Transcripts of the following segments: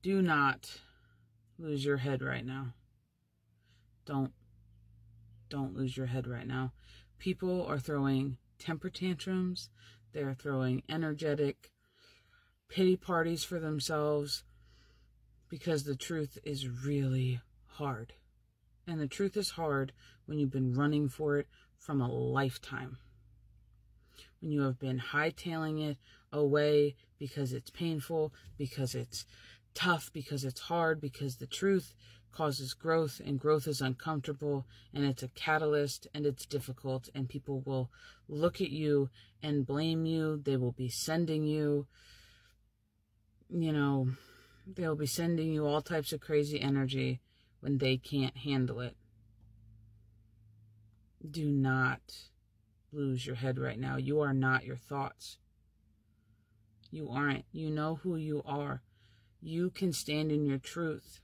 Do not lose your head right now. Don't lose your head right now. People are throwing temper tantrums. They're throwing energetic pity parties for themselves because the truth is really hard. And the truth is hard when you've been running for it from a lifetime. When you have been hightailing it away because it's painful, because it's tough, because it's hard, because the truth causes growth, and growth is uncomfortable, and it's a catalyst, and it's difficult, and people will look at you and blame you. They will be sending you, they'll be sending you all types of crazy energy when they can't handle it. Do not lose your head right now. You are not your thoughts. You aren't. You know who you are. You can stand in your truth.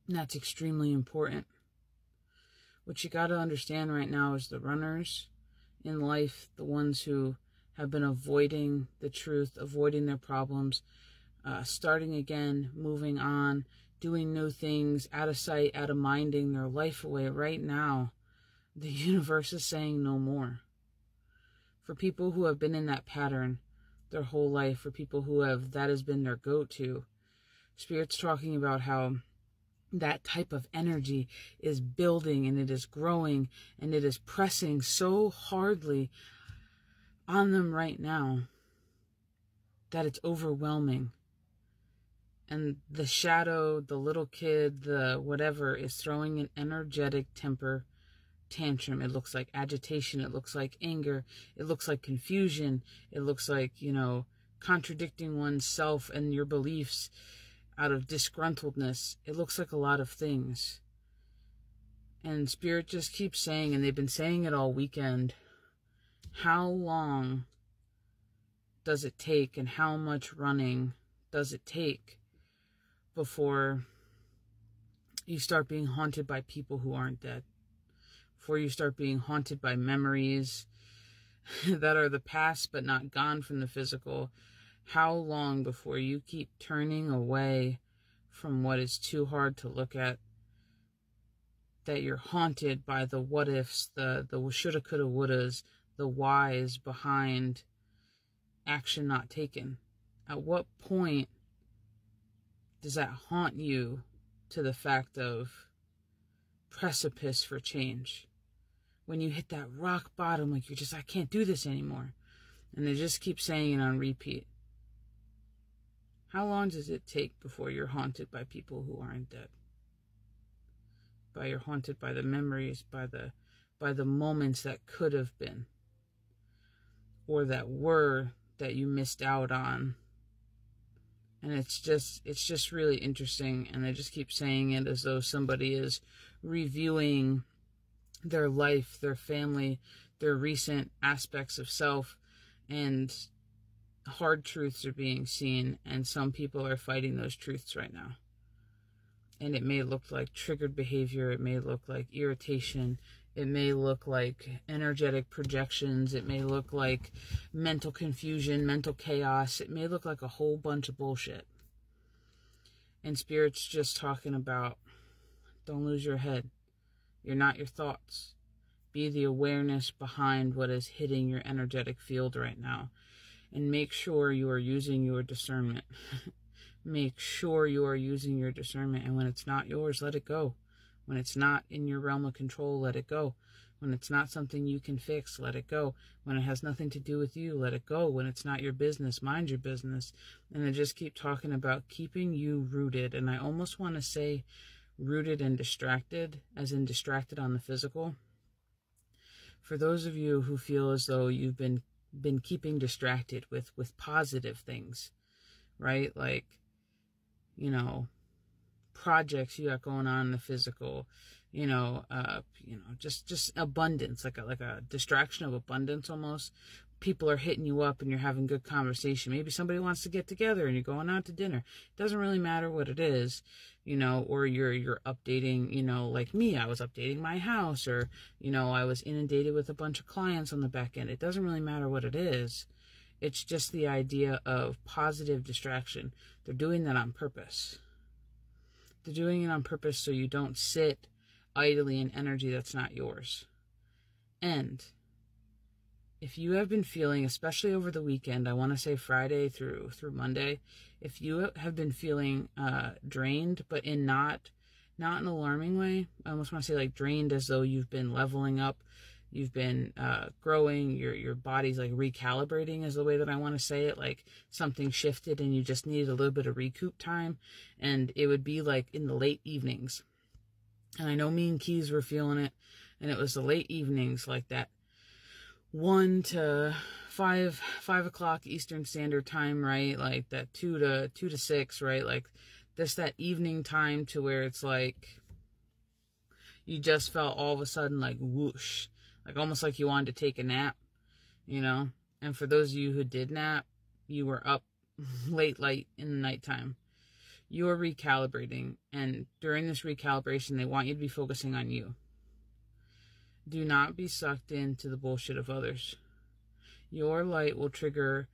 And that's extremely important. What you got to understand right now is the runners in life, the ones who have been avoiding the truth, avoiding their problems, starting again, moving on, doing new things, out of sight, out of minding their life away right now. The universe is saying no more. For people who have been in that pattern their whole life, for people who that has been their go-to, Spirit's talking about how that type of energy is building and it is growing and it is pressing so hardly on them right now that it's overwhelming. And the shadow, the little kid, the whatever is throwing an energetic temper tantrum. It looks like agitation. It looks like anger. It looks like confusion. It looks like, contradicting oneself and your beliefs out of disgruntledness. It looks like a lot of things. And Spirit just keeps saying, and they've been saying it all weekend, how long does it take and how much running does it take before you start being haunted by people who aren't dead? Before you start being haunted by memories that are the past but not gone from the physical? How long before you keep turning away from what is too hard to look at, that you're haunted by the what ifs, the shoulda, coulda, wouldas, the whys behind action not taken? At what point does that haunt you to the fact of precipice for change? When you hit that rock bottom, like you're just, I can't do this anymore. And they just keep saying it on repeat. How long does it take before you're haunted by people who aren't dead? You're haunted by the memories, by the moments that could have been, or that were, that you missed out on. And it's just really interesting. And they just keep saying it as though somebody is reviewing their life, their family, their recent aspects of self, and hard truths are being seen, and some people are fighting those truths right now. And it may look like triggered behavior, it may look like irritation, it may look like energetic projections, it may look like mental confusion, mental chaos, it may look like a whole bunch of bullshit. And Spirit's just talking about, don't lose your head. You're not your thoughts. Be the awareness behind what is hitting your energetic field right now. And make sure you are using your discernment. Make sure you are using your discernment. And when it's not yours, let it go. When it's not in your realm of control, let it go. When it's not something you can fix, let it go. When it has nothing to do with you, let it go. When it's not your business, mind your business. And I just keep talking about keeping you rooted. And I almost want to say rooted and distracted, as in distracted on the physical. For those of you who feel as though you've been keeping distracted with positive things, right? Like, projects you got going on in the physical, just abundance, like a distraction of abundance almost. People are hitting you up and you're having good conversation. Maybe somebody wants to get together and you're going out to dinner. It doesn't really matter what it is, or you're updating, like me, I was updating my house, or, I was inundated with a bunch of clients on the back end. It doesn't really matter what it is. It's just the idea of positive distraction. They're doing that on purpose. They're doing it on purpose so you don't sit idly in energy that's not yours. And if you have been feeling, especially over the weekend, I want to say Friday through Monday, if you have been feeling drained, but in not an alarming way, I almost want to say like drained as though you've been leveling up, you've been growing, your body's like recalibrating is the way that I want to say it, like something shifted and you just needed a little bit of recoup time, and it would be like in the late evenings. And I know me and Keys were feeling it, and it was the late evenings, like that 1 to 5 o'clock Eastern Standard Time, right? Like that 2 to 6, right? Like this, that evening time to where it's like you just felt all of a sudden like whoosh, like almost like you wanted to take a nap, you know? And for those of you who did nap, you were up late in the nighttime. You are recalibrating, and during this recalibration, they want you to be focusing on you. Do not be sucked into the bullshit of others. Your light will trigger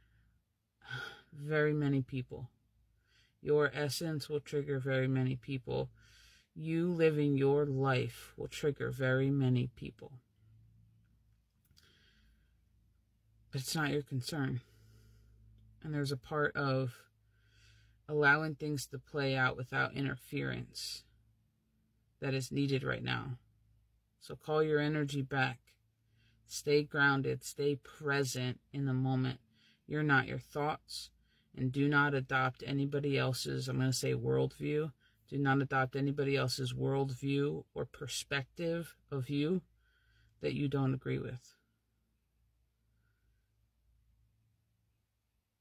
very many people. Your essence will trigger very many people. You living your life will trigger very many people. But it's not your concern. And there's a part of allowing things to play out without interference that is needed right now. So call your energy back. Stay grounded. Stay present in the moment. You're not your thoughts. And do not adopt anybody else's, I'm going to say, worldview. Do not adopt anybody else's worldview or perspective of you that you don't agree with.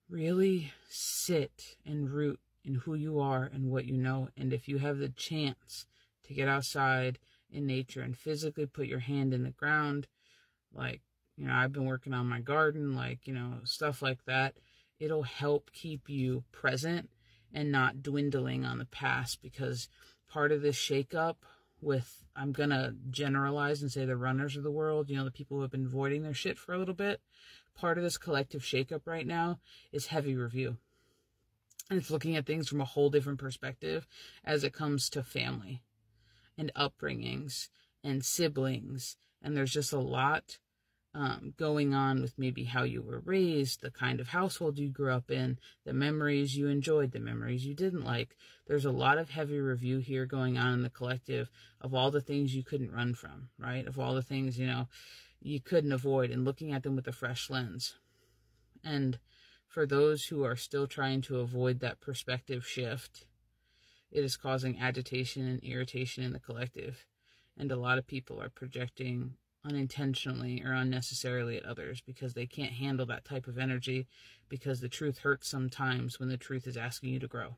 Really sit and root in who you are and what you know. And if you have the chance to get outside in nature and physically put your hand in the ground, like, you know, I've been working on my garden, like, you know, stuff like that, it'll help keep you present and not dwindling on the past. Because part of this shakeup with, I'm going to generalize and say the runners of the world, you know, the people who have been avoiding their shit for a little bit, part of this collective shakeup right now is heavy review. And it's looking at things from a whole different perspective as it comes to family and upbringings and siblings. And there's just a lot going on with maybe how you were raised, the kind of household you grew up in, the memories you enjoyed, the memories you didn't like. There's a lot of heavy review here going on in the collective of all the things you couldn't run from, right? Of all the things, you know, you couldn't avoid, and looking at them with a fresh lens. And for those who are still trying to avoid that perspective shift, it is causing agitation and irritation in the collective. And a lot of people are projecting unintentionally or unnecessarily at others because they can't handle that type of energy, because the truth hurts sometimes when the truth is asking you to grow.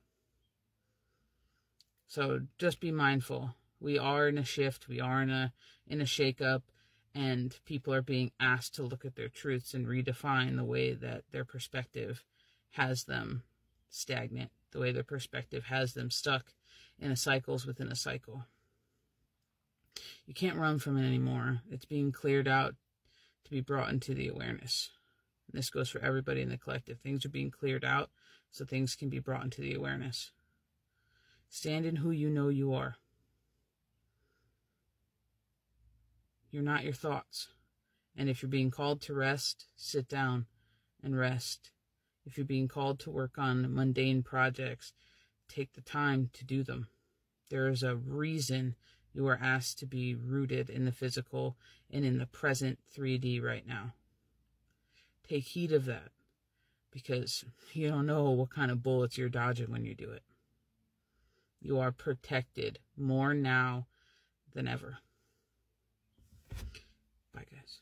So just be mindful. We are in a shift. We are in a shakeup, and people are being asked to look at their truths and redefine the way that their perspective has them stagnant, the way their perspective has them stuck in a cycles within a cycle. You can't run from it anymore. It's being cleared out to be brought into the awareness. And this goes for everybody in the collective. Things are being cleared out so things can be brought into the awareness. Stand in who you know you are. You're not your thoughts. And if you're being called to rest, sit down and rest. If you're being called to work on mundane projects, take the time to do them. There is a reason you are asked to be rooted in the physical and in the present 3D right now. Take heed of that, because you don't know what kind of bullets you're dodging when you do it. You are protected more now than ever. Bye, guys.